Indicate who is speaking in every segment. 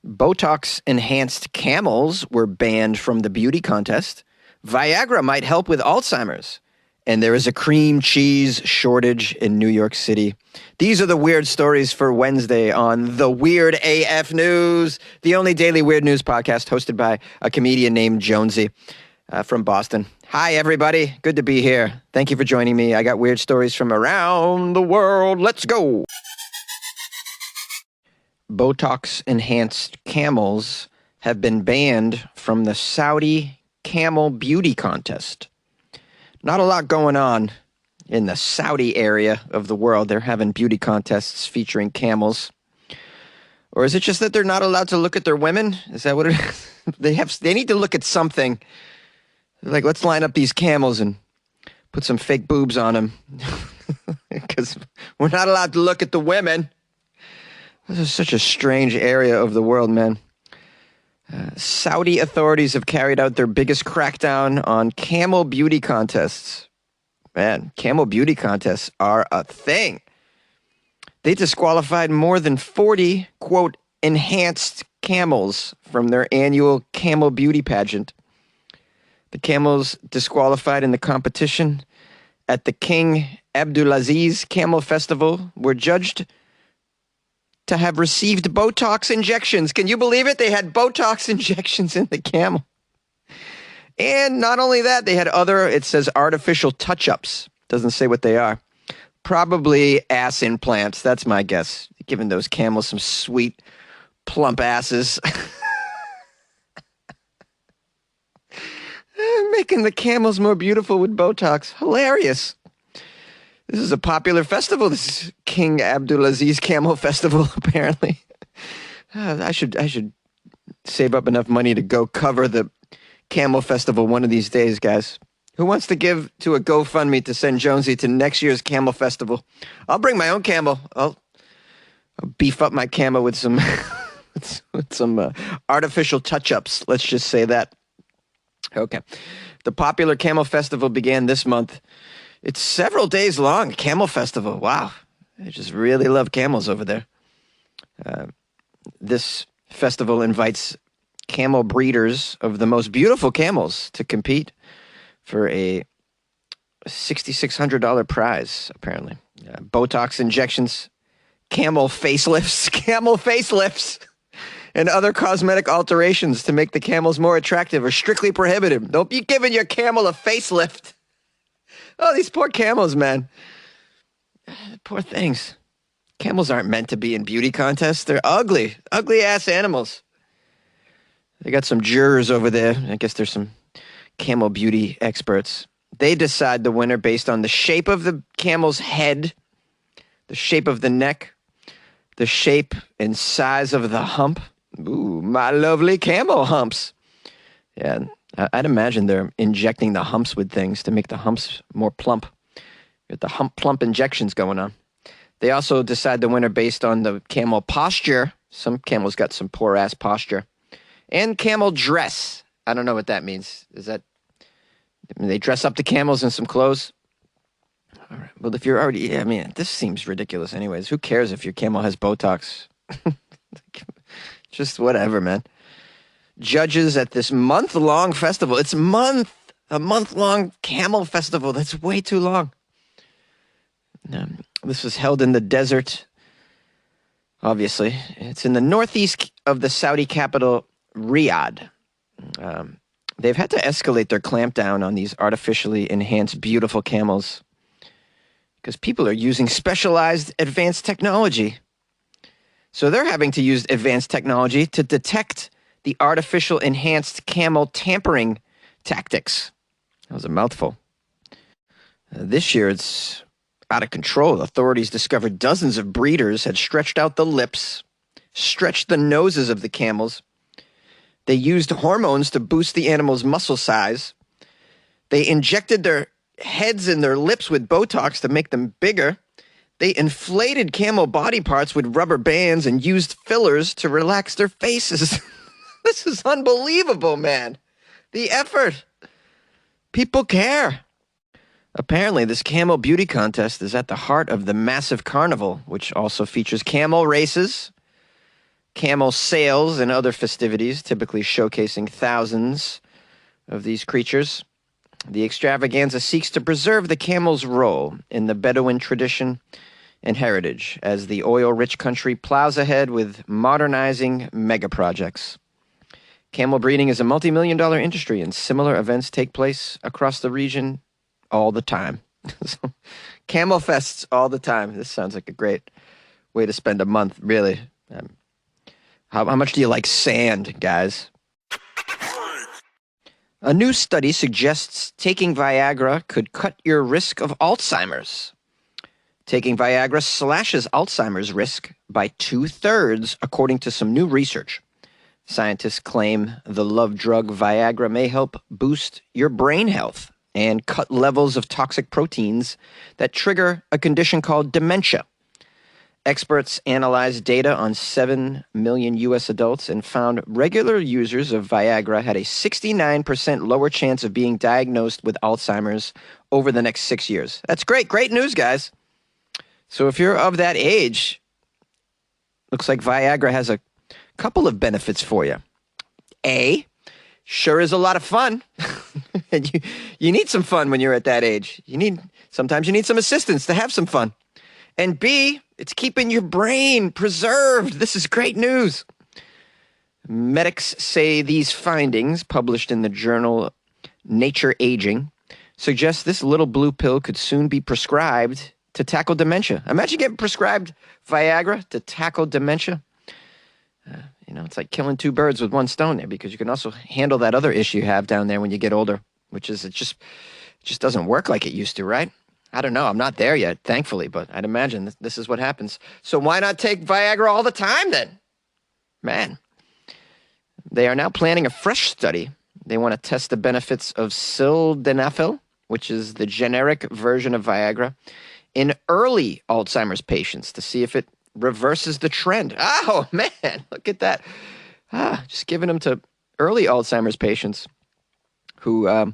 Speaker 1: Botox-enhanced camels were banned from the beauty contest. Viagra might help with Alzheimer's. And there is a cream cheese shortage in New York City. These are the weird stories for Wednesday on The Weird AF News, the only daily weird news podcast hosted by a comedian named JONESY from Boston. Hi, everybody. Good to be here. Thank you for joining me. I got weird stories from around the world. Let's go. Botox-enhanced camels have been banned from the Saudi camel beauty contest. Not a lot going on in the Saudi area of the world. They're having beauty contests featuring camels. Or is it just that they're not allowed to look at their women? Is that what it is? They need to look at something. They're like, let's line up these camels and put some fake boobs on them. Because we're not allowed to look at the women. This is such a strange area of the world, man. Saudi authorities have carried out their biggest crackdown on camel beauty contests. Man, camel beauty contests are a thing. They disqualified more than 40, quote, enhanced camels from their annual camel beauty pageant. The camels disqualified in the competition at the King Abdulaziz Camel Festival were judged to have received Botox injections. Can you believe it? They had Botox injections in the camel. And not only that, they had other, it says artificial touch-ups. Doesn't say what they are. Probably ass implants. That's my guess. Giving those camels some sweet, plump asses. Making the camels more beautiful with Botox. Hilarious. This is a popular festival. This is King Abdulaziz Camel Festival, apparently. I should save up enough money to go cover the Camel Festival one of these days, guys. Who wants to give to a GoFundMe to send Jonesy to next year's Camel Festival? I'll bring my own camel. I'll beef up my camel with some with some artificial touch-ups. Let's just say that. Okay. The popular Camel Festival began this month. It's several days long, Camel Festival. Wow. They just really love camels over there. This festival invites camel breeders of the most beautiful camels to compete for a $6,600 prize, apparently. Botox injections, camel facelifts, and other cosmetic alterations to make the camels more attractive are strictly prohibited. Don't be giving your camel a facelift. Oh, these poor camels, man. Poor things. Camels aren't meant to be in beauty contests. They're ugly, ugly-ass animals. They got some jurors over there. I guess there's some camel beauty experts. They decide the winner based on the shape of the camel's head, the shape of the neck, the shape and size of the hump. Ooh, my lovely camel humps. Yeah, I'd imagine they're injecting the humps with things to make the humps more plump. Get the hump plump injections going on. They also decide the winner based on the camel posture. Some camels got some poor ass posture. And camel dress. I don't know what that means. Is that they dress up the camels in some clothes? All right. Well, if you're already, yeah, I mean, this seems ridiculous anyways. Who cares if your camel has Botox? Just whatever, man. Judges at this month-long festival. It's a month-long camel festival. That's way too long. This was held in the desert, obviously. It's in the northeast of the Saudi capital, Riyadh. They've had to escalate their clampdown on these artificially enhanced beautiful camels because people are using specialized advanced technology. So they're having to use advanced technology to detect the artificial enhanced camel tampering tactics. That was a mouthful. This year, it's out of control. Authorities discovered dozens of breeders had stretched out the lips, stretched the noses of the camels. They used hormones to boost the animal's muscle size. They injected their heads and their lips with Botox to make them bigger. They inflated camel body parts with rubber bands and used fillers to relax their faces. This is unbelievable, man. The effort. People care. Apparently, this camel beauty contest is at the heart of the massive carnival, which also features camel races, camel sales and other festivities, typically showcasing thousands of these creatures. The extravaganza seeks to preserve the camel's role in the Bedouin tradition and heritage as the oil-rich country plows ahead with modernizing mega projects. Camel breeding is a multi-million-dollar industry, and similar events take place across the region all the time. So, camel fests all the time. This sounds like a great way to spend a month, really. How much do you like sand, guys? A new study suggests taking Viagra could cut your risk of Alzheimer's. Taking Viagra slashes Alzheimer's risk by 2/3, according to some new research. Scientists claim the love drug Viagra may help boost your brain health and cut levels of toxic proteins that trigger a condition called dementia. Experts analyzed data on 7 million U.S. adults and found regular users of Viagra had a 69% lower chance of being diagnosed with Alzheimer's over the next 6 years. That's great. Great news, guys. So if you're of that age, looks like Viagra has a couple of benefits for you. A, sure is a lot of fun. And you need some fun when you're at that age. Sometimes you need some assistance to have some fun. And B, it's keeping your brain preserved. This is great news. Medics say these findings, published in the journal Nature Aging, suggest this little blue pill could soon be prescribed to tackle dementia. Imagine getting prescribed Viagra to tackle dementia. It's like killing two birds with one stone there, because you can also handle that other issue you have down there when you get older, which is it just doesn't work like it used to, right? I don't know. I'm not there yet, thankfully, but I'd imagine this is what happens. So why not take Viagra all the time then? Man. They are now planning a fresh study. They want to test the benefits of sildenafil, which is the generic version of Viagra, in early Alzheimer's patients to see if it reverses the trend. Oh, man, look at that. Just giving them to early Alzheimer's patients who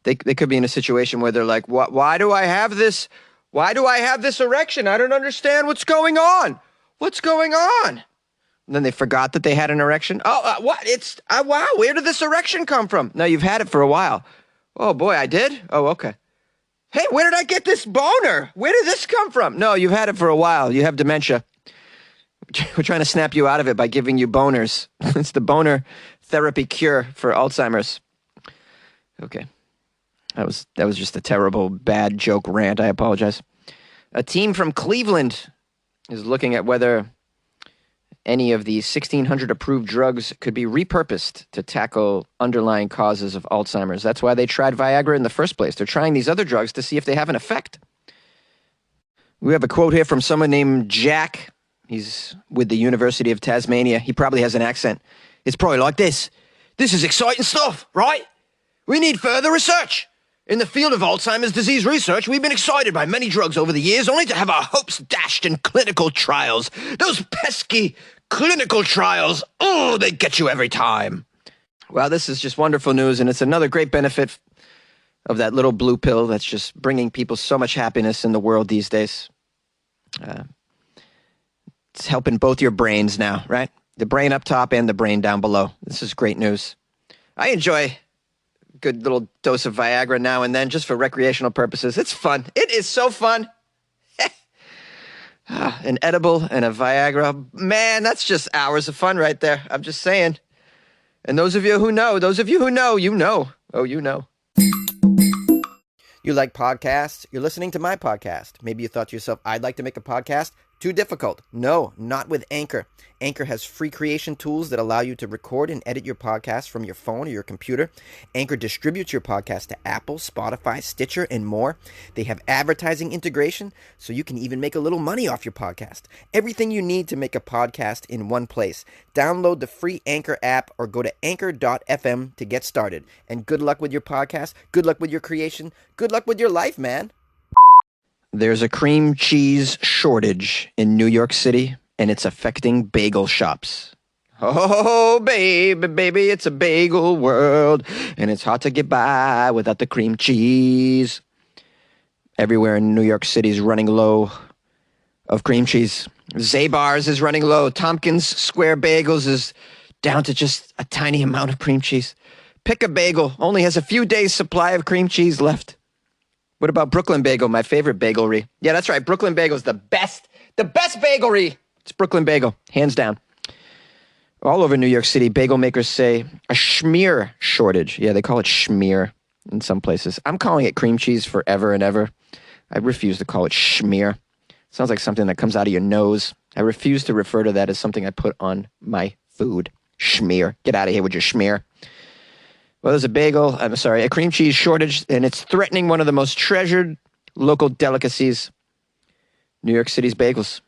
Speaker 1: they could be in a situation where they're like, why do I have this? Why do I have this erection? I don't understand what's going on. What's going on? And then they forgot that they had an erection. What? Wow, where did this erection come from? No, you've had it for a while. Oh, boy, I did? Oh, okay. Hey, where did I get this boner? Where did this come from? No, you've had it for a while. You have dementia. We're trying to snap you out of it by giving you boners. It's the boner therapy cure for Alzheimer's. Okay. That was just a terrible, bad joke rant. I apologize. A team from Cleveland is looking at whether any of the 1,600 approved drugs could be repurposed to tackle underlying causes of Alzheimer's. That's why they tried Viagra in the first place. They're trying these other drugs to see if they have an effect. We have a quote here from someone named Jack. He's with the University of Tasmania. He probably has an accent. It's probably like this. This is exciting stuff, right? We need further research. In the field of Alzheimer's disease research, we've been excited by many drugs over the years, only to have our hopes dashed in clinical trials. Those pesky clinical trials, oh, they get you every time. Well, this is just wonderful news, and it's another great benefit of that little blue pill that's just bringing people so much happiness in the world these days. It's helping both your brains now, right? The brain up top and the brain down below. This is great news. I enjoy a good little dose of Viagra now and then just for recreational purposes. It's fun. It is so fun. An edible and a Viagra. Man, that's just hours of fun right there. I'm just saying. And those of you who know, you know. Oh, you know. You like podcasts? You're listening to my podcast. Maybe you thought to yourself, I'd like to make a podcast. Too difficult. No, not with Anchor. Anchor has free creation tools that allow you to record and edit your podcast from your phone or your computer. Anchor distributes your podcast to Apple, Spotify, Stitcher, and more. They have advertising integration, so you can even make a little money off your podcast. Everything you need to make a podcast in one place. Download the free Anchor app or go to anchor.fm to get started. And good luck with your podcast. Good luck with your creation. Good luck with your life, man. There's a cream cheese shortage in New York City, and it's affecting bagel shops. Oh, baby, it's a bagel world, and it's hard to get by without the cream cheese. Everywhere in New York City is running low of cream cheese. Zabar's is running low. Tompkins Square Bagels is down to just a tiny amount of cream cheese. Pick a Bagel only has a few days' supply of cream cheese left. What about Brooklyn Bagel, my favorite bagelry? Yeah, that's right. Brooklyn Bagel is the best bagelry. It's Brooklyn Bagel, hands down. All over New York City, bagel makers say a schmear shortage. Yeah, they call it schmear in some places. I'm calling it cream cheese forever and ever. I refuse to call it schmear. Sounds like something that comes out of your nose. I refuse to refer to that as something I put on my food. Schmear. Get out of here with your schmear. Well, there's a cream cheese shortage, and it's threatening one of the most treasured local delicacies, New York City's bagels.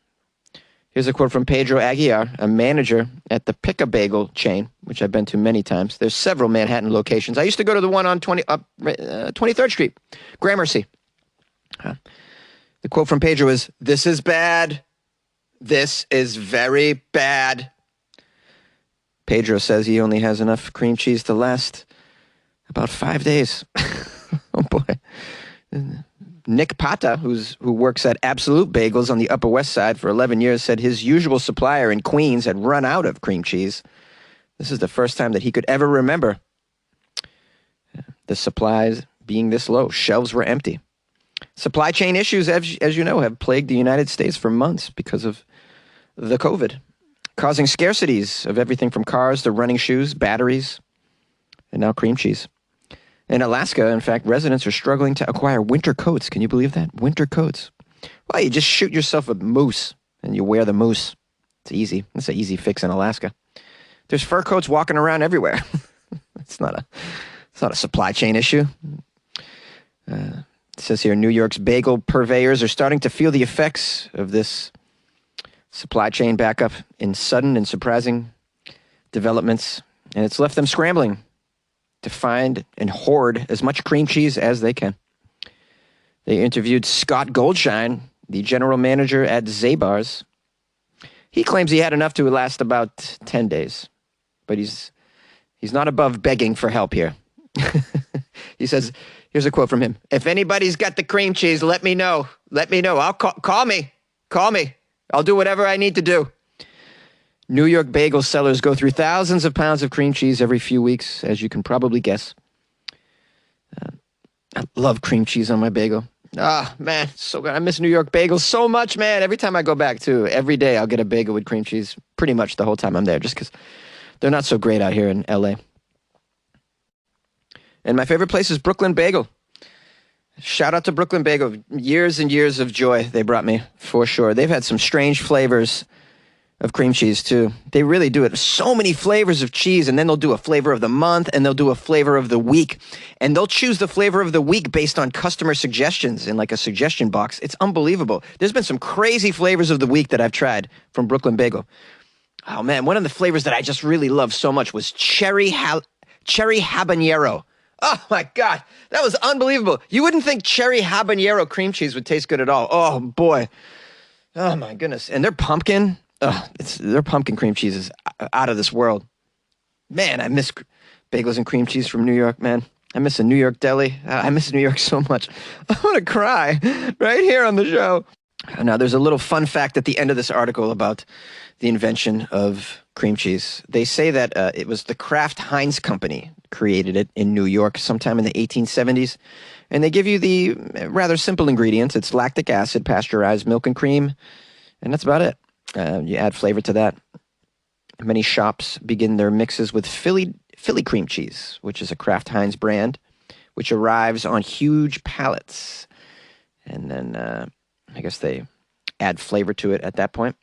Speaker 1: Here's a quote from Pedro Aguiar, a manager at the Pick a Bagel chain, which I've been to many times. There's several Manhattan locations. I used to go to the one on 23rd Street, Gramercy. The quote from Pedro is, "This is bad. This is very bad." Pedro says he only has enough cream cheese to last about 5 days. Oh, boy. Nick Pata, who works at Absolute Bagels on the Upper West Side for 11 years, said his usual supplier in Queens had run out of cream cheese. This is the first time that he could ever remember the supplies being this low. Shelves were empty. Supply chain issues, as you know, have plagued the United States for months because of the COVID, causing scarcities of everything from cars to running shoes, batteries, and now cream cheese. In Alaska, in fact, residents are struggling to acquire winter coats. Can you believe that? Winter coats. Well, you just shoot yourself a moose and you wear the moose. It's easy. It's an easy fix in Alaska. There's fur coats walking around everywhere. It's not a supply chain issue. It says here, New York's bagel purveyors are starting to feel the effects of this supply chain backup in sudden and surprising developments, and it's left them scrambling to find and hoard as much cream cheese as they can. They interviewed Scott Goldshine, the general manager at Zabar's. He claims he had enough to last about 10 days, but he's not above begging for help here. He says, here's a quote from him. "If anybody's got the cream cheese, let me know. Let me know. Call me. Call me. I'll do whatever I need to do." New York bagel sellers go through thousands of pounds of cream cheese every few weeks, as you can probably guess. I love cream cheese on my bagel. Ah, man, so good. I miss New York bagels so much, man. Every time I go back, too, every day I'll get a bagel with cream cheese pretty much the whole time I'm there, just because they're not so great out here in L.A. And my favorite place is Brooklyn Bagel. Shout out to Brooklyn Bagel. Years and years of joy they brought me, for sure. They've had some strange flavors of cream cheese, too. They really do it. So many flavors of cheese, and then they'll do a flavor of the month, and they'll do a flavor of the week. And they'll choose the flavor of the week based on customer suggestions in like a suggestion box. It's unbelievable. There's been some crazy flavors of the week that I've tried from Brooklyn Bagel. Oh, man, one of the flavors that I just really loved so much was cherry habanero. Oh, my God. That was unbelievable. You wouldn't think cherry habanero cream cheese would taste good at all. Oh, boy. Oh, my goodness. And their pumpkin cream cheese is out of this world. Man, I miss bagels and cream cheese from New York, man. I miss a New York deli. I miss New York so much. I want to cry right here on the show. Now, there's a little fun fact at the end of this article about the invention of cream cheese. They say that it was the Kraft Heinz Company created it in New York sometime in the 1870s. And they give you the rather simple ingredients. It's lactic acid, pasteurized milk and cream, and that's about it. You add flavor to that. Many shops begin their mixes with Philly cream cheese, which is a Kraft Heinz brand, which arrives on huge pallets. And then I guess they add flavor to it at that point.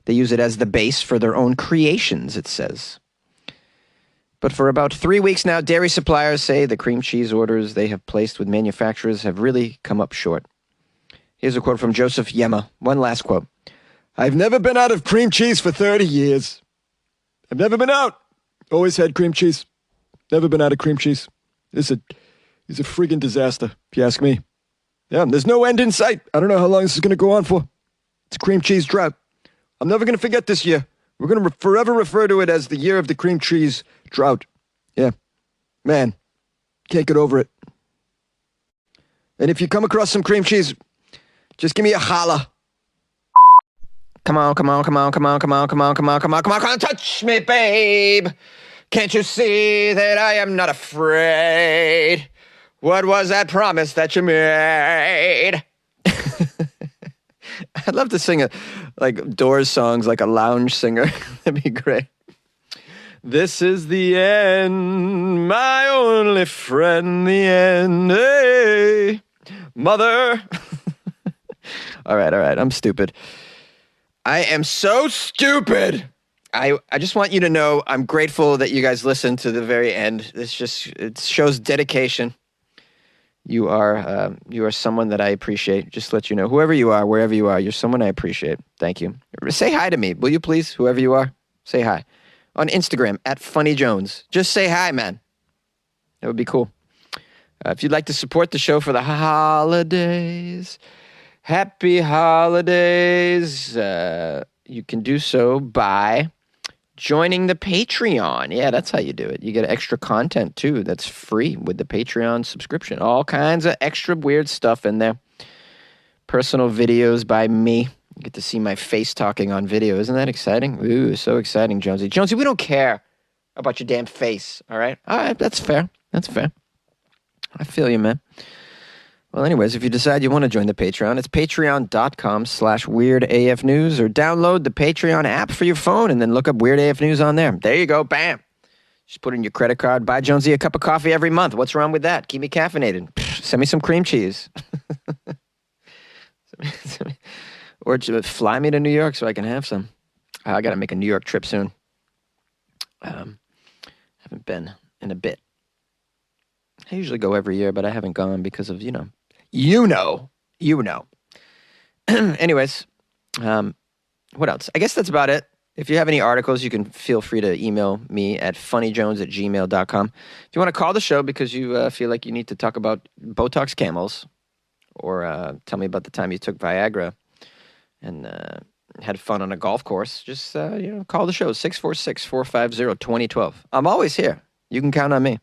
Speaker 1: They use it as the base for their own creations, it says. But for about 3 weeks now, dairy suppliers say the cream cheese orders they have placed with manufacturers have really come up short. Here's a quote from Joseph Yema. One last quote. "I've never been out of cream cheese for 30 years. I've never been out. Always had cream cheese. Never been out of cream cheese. It's a friggin' disaster, if you ask me. Yeah, there's no end in sight. I don't know how long this is going to go on for. It's a cream cheese drought. I'm never going to forget this year. We're going to forever refer to it as the year of the cream cheese drought. Yeah. Man, can't get over it. And if you come across some cream cheese, just give me a holla." Come on, come on, come on, come on, come on, come on, come on, come on, come on, come on, touch me, babe. Can't you see that I am not afraid? What was that promise that you made? I'd love to sing like Doors songs like a lounge singer. That'd be great. This is the end, my only friend, the end. Hey, mother. All right. I'm stupid. I am so stupid. I just want you to know I'm grateful that you guys listened to the very end. It shows dedication. You are someone that I appreciate. Just to let you know, whoever you are, wherever you are, you're someone I appreciate. Thank you. Say hi to me, will you please? Whoever you are, say hi. On Instagram, @FunnyJones. Just say hi, man. That would be cool. If you'd like to support the show for the holidays, happy holidays, you can do so by joining the Patreon. Yeah, that's how you do it. You get extra content, too. That's free with the Patreon subscription. All kinds of extra weird stuff in there. Personal videos by me. You get to see my face talking on video. Isn't that exciting? Ooh, so exciting, Jonesy. Jonesy, we don't care about your damn face, all right? All right, that's fair. That's fair. I feel you, man. Well, anyways, if you decide you want to join the Patreon, it's patreon.com/weirdafnews, or download the Patreon app for your phone and then look up Weird AF News on there. There you go. Bam. Just put in your credit card. Buy Jonesy a cup of coffee every month. What's wrong with that? Keep me caffeinated. Send me some cream cheese. Or fly me to New York so I can have some. I got to make a New York trip soon. Haven't been in a bit. I usually go every year, but I haven't gone because of, you know. Anyways, what else? I guess that's about it. If you have any articles, you can feel free to email me at funnyjones@gmail.com. If you want to call the show because you feel like you need to talk about Botox camels, or tell me about the time you took Viagra and had fun on a golf course, just call the show, 646-450-2012. I'm always here. You can count on me.